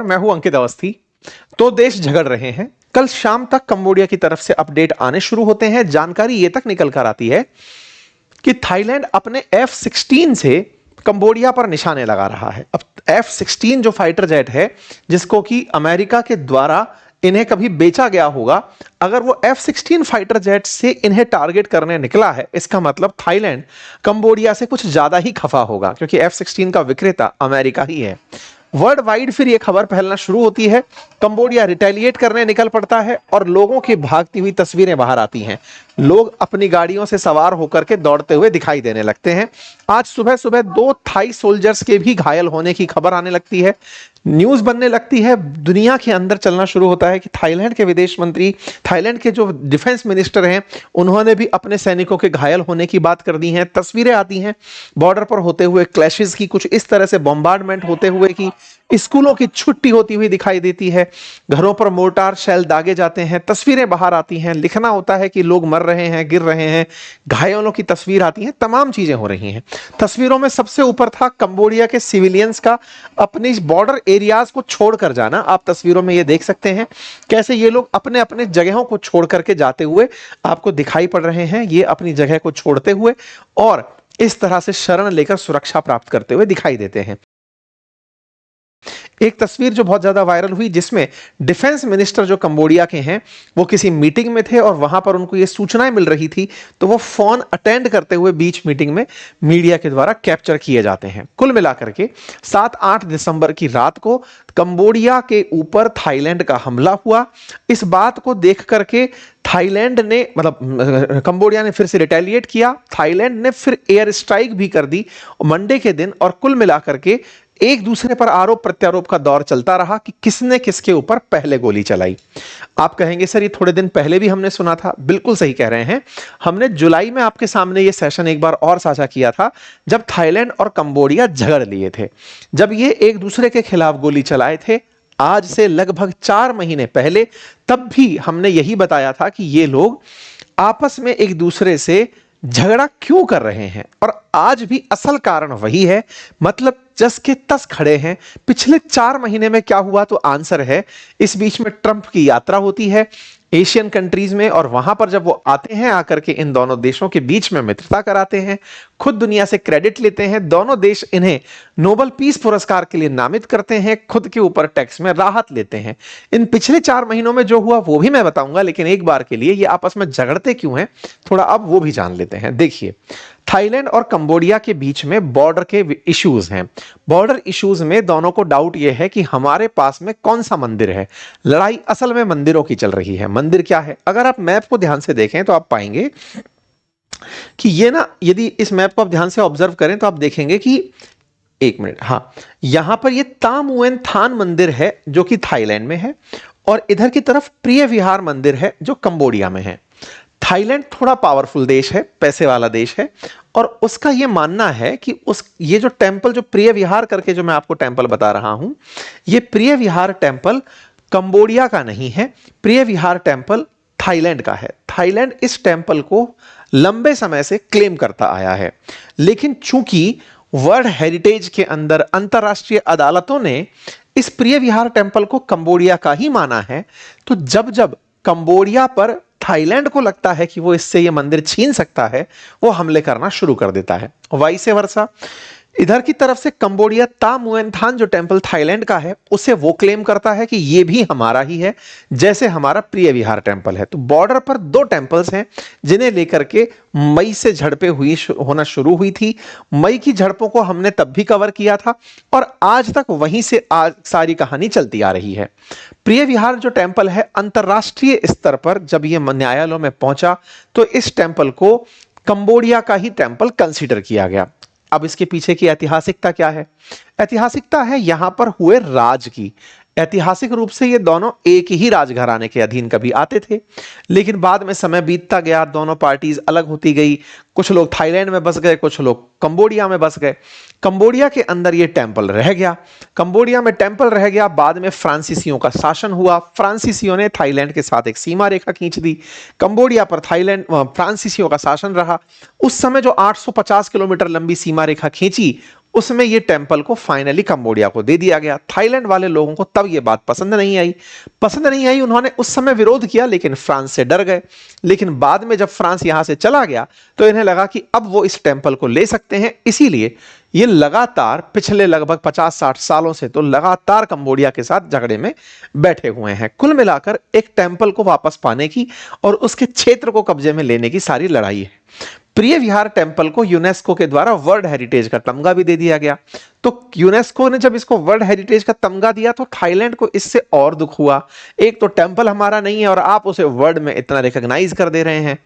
मैं हूं अंकित अवस्थी। तो देश झगड़ रहे हैं। कल शाम तक कंबोडिया की तरफ से अपडेट आने शुरू होते हैं। जानकारी ये तक निकल कर आती है कि थाईलैंड अपने F-16 से कंबोडिया पर निशाने लगा रहा है। अब F-16 जो फाइटर जेट है, जिसको कि अमेरिका के द्वारा इन्हें कभी बेचा गया होगा, अगर वो F-16 फाइटर जेट से इन्हें टारगेट करने निकला है, इसका मतलब थाईलैंड कंबोडिया से कुछ ज्यादा ही खफा होगा, क्योंकि F-16 का विक्रेता अमेरिका ही है। वर्ल्ड वाइड फिर यह खबर फैलना शुरू होती है। कंबोडिया रिटेलिएट करने निकल पड़ता है और लोगों की भागती हुई तस्वीरें बाहर आती हैं। लोग अपनी गाड़ियों से सवार होकर के दौड़ते हुए दिखाई देने लगते हैं। आज सुबह सुबह 2 थाई सोल्जर्स के भी घायल होने की खबर आने लगती है। न्यूज बनने लगती है, दुनिया के अंदर चलना शुरू होता है कि थाईलैंड के विदेश मंत्री, थाईलैंड के जो डिफेंस मिनिस्टर हैं, उन्होंने भी अपने सैनिकों के घायल होने की बात कर दी है। तस्वीरें आती हैं बॉर्डर पर होते हुए क्लैशेस की, कुछ इस तरह से बॉम्बार्डमेंट होते हुए कि स्कूलों की छुट्टी होती हुई दिखाई देती है, घरों पर मोर्टार शेल दागे जाते हैं। तस्वीरें बाहर आती हैं, लिखना होता है कि लोग मर रहे हैं, गिर रहे हैं, घायलों की तस्वीर आती है, तमाम चीजें हो रही हैं। तस्वीरों में सबसे ऊपर था कंबोडिया के सिविलियंस का अपनी बॉर्डर एरियाज को छोड़कर जाना। आप तस्वीरों में ये देख सकते हैं कैसे ये लोग अपने अपने जगहों को छोड़ करके जाते हुए आपको दिखाई पड़ रहे हैं। ये अपनी जगह को छोड़ते हुए और इस तरह से शरण लेकर सुरक्षा प्राप्त करते हुए दिखाई देते हैं। एक तस्वीर जो बहुत ज्यादा वायरल हुई, जिसमें डिफेंस मिनिस्टर जो कंबोडिया के हैं, वो किसी मीटिंग में थे और वहां पर उनको ये सूचनाएं मिल रही थी, तो वो फोन अटेंड करते हुए बीच मीटिंग में मीडिया के द्वारा कैप्चर किए जाते हैं। कुल मिलाकर के 7-8 दिसंबर की रात को कंबोडिया के ऊपर थाईलैंड का हमला हुआ। इस बात को देख करके थाईलैंड ने, मतलब कंबोडिया ने फिर से रिटेलिएट किया। थाईलैंड ने फिर एयर स्ट्राइक भी कर दी मंडे के दिन, और कुल मिलाकर के एक दूसरे पर आरोप प्रत्यारोप का दौर चलता रहा कि किसने किसके ऊपर पहले गोली चलाई। आप कहेंगे सर ये थोड़े दिन पहले भी हमने सुना था। बिल्कुल सही कह रहे हैं। हमने जुलाई में आपके सामने ये सेशन एक बार और साझा किया था, जब थाईलैंड और कंबोडिया झगड़ लिए थे, जब ये एक दूसरे के खिलाफ गोली चलाए थे। आज से लगभग 4 महीने पहले तब भी हमने यही बताया था कि ये लोग आपस में एक दूसरे से झगड़ा क्यों कर रहे हैं, और आज भी असल कारण वही है। मतलब जस के तस खड़े हैं। पिछले 4 महीने में क्या हुआ, तो आंसर है, इस बीच में ट्रंप की यात्रा होती है एशियन कंट्रीज में, और वहां पर जब वो आते हैं, आकर के इन दोनों देशों के बीच में मित्रता कराते हैं, खुद दुनिया से क्रेडिट लेते हैं। दोनों देश इन्हें नोबेल पीस पुरस्कार के लिए नामित करते हैं, खुद के ऊपर टैक्स में राहत लेते हैं। इन पिछले 4 महीनों में जो हुआ वो भी मैं बताऊंगा, लेकिन एक बार के लिए ये आपस में झगड़ते क्यों हैं, थोड़ा अब वो भी जान लेते हैं। देखिए, थाईलैंड और कंबोडिया के बीच में बॉर्डर के इश्यूज हैं। बॉर्डर इश्यूज में दोनों को डाउट यह है कि हमारे पास में कौन सा मंदिर है। लड़ाई असल में मंदिरों की चल रही है। मंदिर क्या है, अगर आप मैप को ध्यान से देखें तो आप पाएंगे कि ये ना, यदि इस मैप को आप ध्यान से ऑब्जर्व करें तो आप देखेंगे कि, एक मिनट, हाँ, यहां पर ये तामुएन थान मंदिर है जो कि थाईलैंड में है, और इधर की तरफ प्रिय विहार मंदिर है जो कंबोडिया में है। थाईलैंड थोड़ा पावरफुल देश है, पैसे वाला देश है, और उसका यह मानना है कि ये जो टेंपल, जो प्रिय विहार करके जो मैं आपको टेंपल बता रहा हूं, ये प्रिय विहार टेंपल कंबोडिया का नहीं है। प्रिय विहार टेंपल थाईलैंड का है। थाईलैंड इस टेंपल को लंबे समय से क्लेम करता आया है, लेकिन चूंकि वर्ल्ड हेरिटेज के अंदर अंतरराष्ट्रीय अदालतों ने इस प्रिय विहार टेंपल को कंबोडिया का ही माना है, तो जब जब कंबोडिया पर थाईलैंड को लगता है कि वो इससे ये मंदिर छीन सकता है, वो हमले करना शुरू कर देता है। वाइसे वर्सा, इधर की तरफ से कंबोडिया तामुएन थान जो टेंपल थाईलैंड का है, उसे वो क्लेम करता है कि ये भी हमारा ही है, जैसे हमारा प्रिय विहार टेंपल है। तो बॉर्डर पर 2 टेंपल्स हैं जिन्हें लेकर के मई से झड़पें होना शुरू हुई थी। मई की झड़पों को हमने तब भी कवर किया था, और आज तक वहीं से आज सारी कहानी चलती आ रही है। प्रिय विहार जो टेंपल है, अंतरराष्ट्रीय स्तर पर जब यह न्यायालयों में पहुंचा तो इस टेंपल को कंबोडिया का ही टेंपल कंसीडर किया गया। अब इसके पीछे की ऐतिहासिकता क्या है? ऐतिहासिकता है यहां पर हुए राज की। ऐतिहासिक रूप से ये दोनों एक ही राजघराने के अधीन कभी आते थे, लेकिन बाद में समय बीतता गया, दोनों पार्टीज अलग होती गई। कुछ लोग थाईलैंड में बस गए, कुछ लोग कंबोडिया में बस गए। कंबोडिया के अंदर ये टेंपल रह गया। कंबोडिया में टेंपल रह गया। बाद में फ्रांसीसियों का शासन हुआ। फ्रांसीसियों ने थाईलैंड के साथ एक सीमा रेखा खींच दी। कंबोडिया पर थाईलैंड फ्रांसीसियों का शासन रहा। उस समय जो 850 किलोमीटर लंबी सीमा रेखा खींची, उसमें ये टेम्पल को फाइनली कंबोडिया को दे दिया गया। थाईलैंड वाले लोगों को तब ये बात पसंद नहीं आई, उन्होंने उस समय विरोध किया, लेकिन फ्रांस से डर गए। लेकिन बाद में जब फ्रांस यहां से चला गया तो इन्हें लगा कि अब वो इस टेम्पल को ले सकते हैं, इसीलिए ये लगातार पिछले लगभग 50-60 सालों से तो लगातार कंबोडिया के साथ झगड़े में बैठे हुए हैं। कुल मिलाकर एक टेम्पल को वापस पाने की और उसके क्षेत्र को कब्जे में लेने की सारी लड़ाई है। प्रिय विहार टेम्पल को यूनेस्को के द्वारा वर्ल्ड हेरिटेज का तमगा भी दे दिया गया। तो यूनेस्को ने जब इसको वर्ल्ड हेरिटेज का तमगा दिया तो थाईलैंड को इससे और दुख हुआ। एक तो टेम्पल हमारा नहीं है और आप उसे वर्ल्ड में इतना रिकॉग्नाइज कर दे रहे हैं।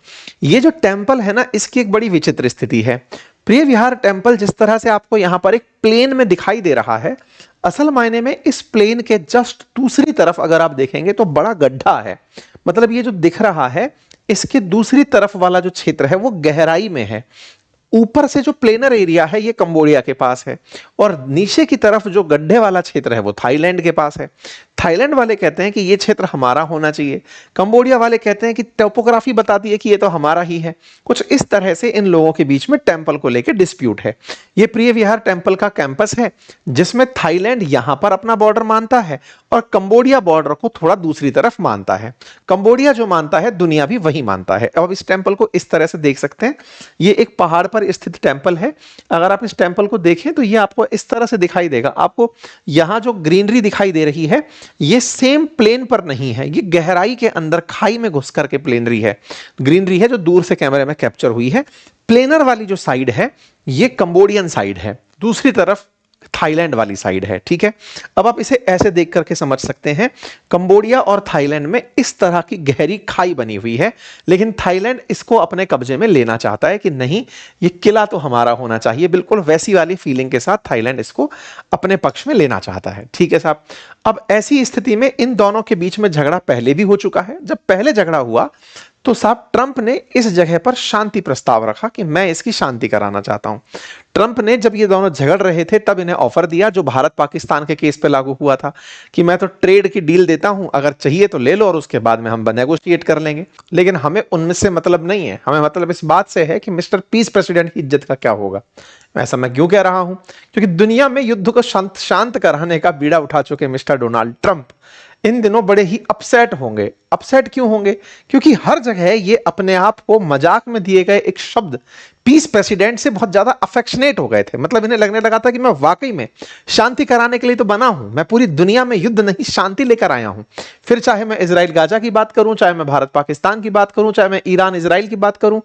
ये जो टेम्पल है ना, इसकी एक बड़ी विचित्र स्थिति है। प्रिय विहार टेम्पल जिस तरह से आपको यहां पर एक प्लेन में दिखाई दे रहा है, असल मायने में इस प्लेन के जस्ट दूसरी तरफ अगर आप देखेंगे तो बड़ा गड्ढा है। मतलब ये जो दिख रहा है, इसके दूसरी तरफ वाला जो क्षेत्र है वो गहराई में है। ऊपर से जो प्लेनर एरिया है ये कंबोडिया के पास है और नीचे की तरफ जो गड्ढे वाला क्षेत्र है वो थाईलैंड के पास है। थाईलैंड वाले कहते हैं कि ये क्षेत्र हमारा होना चाहिए, कंबोडिया वाले कहते हैं कि टोपोग्राफी बताती है कि ये तो हमारा ही है। कुछ इस तरह से इन लोगों के बीच में टेम्पल को लेकर डिस्प्यूट है। ये प्रिय विहार टेम्पल का कैंपस है जिसमें थाईलैंड यहां पर अपना बॉर्डर मानता है और कंबोडिया बॉर्डर को थोड़ा दूसरी तरफ मानता है। कंबोडिया जो मानता है दुनिया भी वही मानता है। अब इस टेम्पल को इस तरह से देख सकते हैं, ये एक पहाड़ पर स्थित टेम्पल है। अगर आप इस टेम्पल को देखें तो ये आपको इस तरह से दिखाई देगा। आपको यहां जो ग्रीनरी दिखाई दे रही है ये सेम प्लेन पर नहीं है, ये गहराई के अंदर खाई में घुस करके ग्रीनरी है जो दूर से कैमरे में कैप्चर हुई है। प्लेनर वाली जो साइड है ये कंबोडियन साइड है, दूसरी तरफ थाईलैंड वाली साइड है। ठीक है, अब आप इसे ऐसे देख करके समझ सकते हैं, कंबोडिया और थाईलैंड में इस तरह की गहरी खाई बनी हुई है, लेकिन थाईलैंड इसको अपने कब्जे में लेना चाहता है कि नहीं, ये किला तो हमारा होना चाहिए। बिल्कुल वैसी वाली फीलिंग के साथ थाईलैंड इसको अपने पक्ष में लेना चाहता है। ठीक है साहब, अब ऐसी स्थिति में इन दोनों के बीच में झगड़ा पहले भी हो चुका है। जब पहले झगड़ा हुआ तो साहब ट्रंप ने इस जगह पर शांति प्रस्ताव रखा कि मैं इसकी शांति कराना चाहता हूं। ट्रंप ने जब ये दोनों झगड़ रहे थे तब इन्हें ऑफर दिया जो भारत पाकिस्तान के केस पे लागू हुआ था कि मैं तो ट्रेड की डील देता हूं, अगर चाहिए तो ले लो और उसके बाद में हम नेगोशिएट कर लेंगे। लेकिन हमें उनमें से मतलब नहीं है, हमें मतलब इस बात से है कि मिस्टर पीस प्रेसिडेंट की इज्जत का क्या होगा। ऐसा मैं क्यों कह रहा हूं? क्योंकि दुनिया में युद्ध को शांत कराने का बीड़ा उठा चुके मिस्टर डोनाल्ड ट्रंप इन दिनों बड़े ही अपसेट होंगे। अपसेट क्यों होंगे? क्योंकि हर जगह ये अपने आप को मजाक में दिए गए एक शब्द पीस प्रेसिडेंट से बहुत ज्यादा अफेक्शनेट हो गए थे। मतलब इन्हें लगने लगा था कि मैं वाकई में शांति कराने के लिए तो बना हूं, मैं पूरी दुनिया में युद्ध नहीं शांति लेकर आया हूं। फिर चाहे मैं इजराइल गाजा की बात करूं, चाहे मैं भारत पाकिस्तान की बात करूं, चाहे मैं ईरान इजराइल की बात करूं,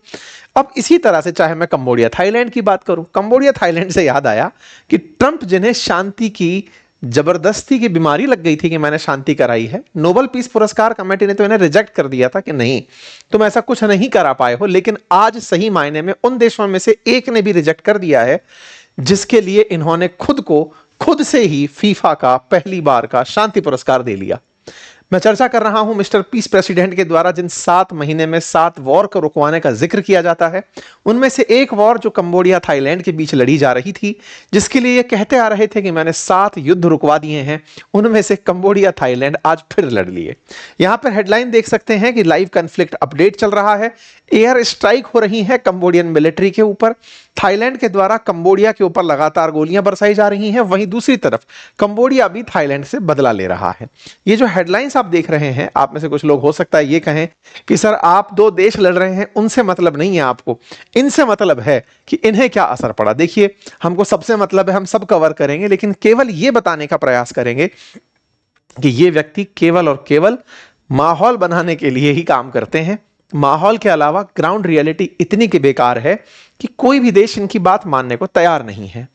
अब इसी तरह से चाहे मैं कंबोडिया थाईलैंड की बात करूं। कंबोडिया थाईलैंड से याद आया कि ट्रंप जिन्हें शांति की जबरदस्ती की बीमारी लग गई थी कि मैंने शांति कराई है, नोबेल पीस पुरस्कार कमेटी ने तो इन्हें रिजेक्ट कर दिया था कि नहीं, तुम ऐसा कुछ नहीं करा पाए हो। लेकिन आज सही मायने में उन देशों में से एक ने भी रिजेक्ट कर दिया है जिसके लिए इन्होंने खुद से ही फीफा का पहली बार का शांति पुरस्कार दे लिया। मैं चर्चा कर रहा हूं मिस्टर पीस प्रेसिडेंट के द्वारा जिन 7 महीने में 7 वॉर को रुकवाने का जिक्र किया जाता है, उनमें से एक वॉर जो कंबोडिया थाईलैंड के बीच लड़ी जा रही थी, जिसके लिए ये कहते आ रहे थे कि मैंने 7 युद्ध रुकवा दिए हैं, उनमें से कंबोडिया थाईलैंड आज फिर लड़ लिए। यहां पर हेडलाइन देख सकते हैं कि लाइव कॉन्फ्लिक्ट अपडेट चल रहा है, एयर स्ट्राइक हो रही है कंबोडियन मिलिट्री के ऊपर, थाईलैंड के द्वारा कंबोडिया के ऊपर लगातार गोलियां बरसाई जा रही हैं, वहीं दूसरी तरफ कंबोडिया भी थाईलैंड से बदला ले रहा है। ये जो हेडलाइंस आप देख रहे हैं, आप में से कुछ लोग हो सकता है ये कहें कि सर आप 2 देश लड़ रहे हैं, उनसे मतलब नहीं है आपको, इनसे मतलब है कि इन्हें क्या असर पड़ा। देखिए, हमको सबसे मतलब है, हम सब कवर करेंगे, लेकिन केवल ये बताने का प्रयास करेंगे कि ये व्यक्ति केवल और केवल माहौल बनाने के लिए ही काम करते हैं। माहौल के अलावा ग्राउंड रियलिटी इतनी की बेकार है कि कोई भी देश इनकी बात मानने को तैयार नहीं है।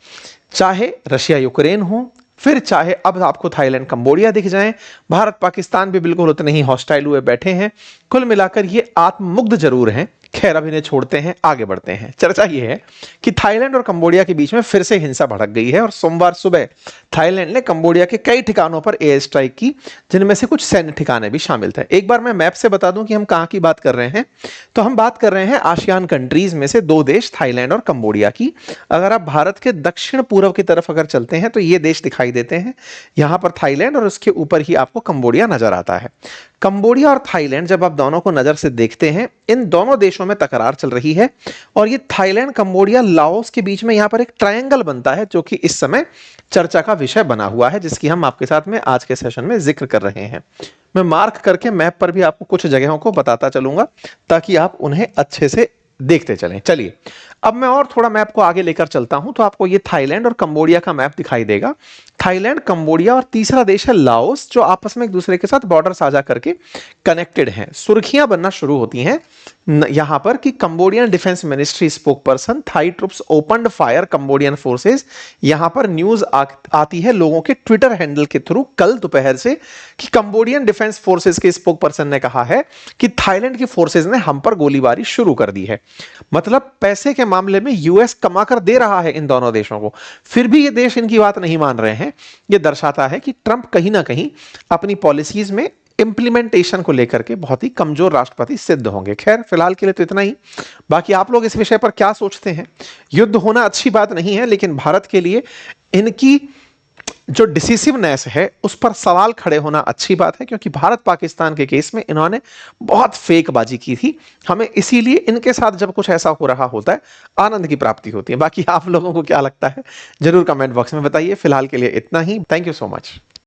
चाहे रशिया यूक्रेन हो, फिर चाहे अब आपको थाईलैंड कंबोडिया दिख जाएं, भारत पाकिस्तान भी बिल्कुल उतने ही हॉस्टाइल हुए बैठे हैं। कुल मिलाकर ये आत्ममुग्ध जरूर हैं। खैर, अब इन्हें छोड़ते हैं, आगे बढ़ते हैं। चर्चा यह है कि थाईलैंड और कंबोडिया के बीच में फिर से हिंसा भड़क गई है और सोमवार सुबह थाईलैंड ने कंबोडिया के कई ठिकानों पर एयर स्ट्राइक की, जिनमें से कुछ सैन्य ठिकाने भी शामिल थे। एक बार मैं मैप से बता दूं कि हम कहां की बात कर रहे हैं, तो हम बात कर रहे हैं आसियान कंट्रीज में से 2 देश, थाईलैंड और कंबोडिया की। अगर आप भारत के दक्षिण पूर्व की तरफ अगर चलते हैं तो ये देश दिखाई देते हैं, यहां पर थाईलैंड और उसके ऊपर ही आपको कंबोडिया नजर आता है। कंबोडिया और थाईलैंड जब आप दोनों को नजर से देखते हैं, इन दोनों देशों में तकरार चल रही है और ये थाईलैंड, कंबोडिया, लाओस के बीच में यहां पर एक ट्रायंगल बनता है जो कि इस समय चर्चा का विषय बना हुआ है, जिसकी हम आपके साथ में आज के सेशन में जिक्र कर रहे हैं। मैं मार्क करके मैप पर भी आपको कुछ जगहों को बताता चलूंगा ताकि आप उन्हें अच्छे से देखते चलें। चलिए अब मैं और थोड़ा मैप को आगे लेकर चलता हूं तो आपको ये थाईलैंड और कंबोडिया का मैप दिखाई देगा। थाईलैंड, कंबोडिया और तीसरा देश है लाओस, जो आपस में एक दूसरे के साथ बॉर्डर साझा करके कनेक्टेड हैं। सुर्खियां बनना शुरू होती हैं यहां पर कि Cambodian defence ministry spokesperson, Thai troops opened fire Cambodian forces. यहां पर न्यूज आती है लोगों के ट्विटर हैंडल के थ्रू कल दोपहर से कि कंबोडियन डिफेंस फोर्सेस के स्पोक पर्सन ने कहा है कि थाईलैंड की फोर्सेस ने हम पर गोलीबारी शुरू कर दी है। मतलब पैसे के मामले में यूएस कमाकर दे रहा है इन दोनों देशों को, फिर भी ये देश इनकी बात नहीं मान रहे हैं। ये दर्शाता है कि ट्रंप कहीं ना कहीं अपनी पॉलिसीज में इंप्लीमेंटेशन को लेकर के बहुत ही कमजोर राष्ट्रपति सिद्ध होंगे। खैर फिलहाल के लिए तो इतना ही। बाकी आप लोग इस विषय पर क्या सोचते हैं? युद्ध होना अच्छी बात नहीं है, लेकिन भारत के लिए इनकी जो डिसिसिवनेस है उस पर सवाल खड़े होना अच्छी बात है, क्योंकि भारत पाकिस्तान के केस में इन्होंने बहुत फेकबाजी की थी। हमें इसीलिए इनके साथ जब कुछ ऐसा हो रहा होता है आनंद की प्राप्ति होती है। बाकी आप लोगों को क्या लगता है जरूर कमेंट बॉक्स में बताइए। फिलहाल के लिए इतना ही। Thank you so much.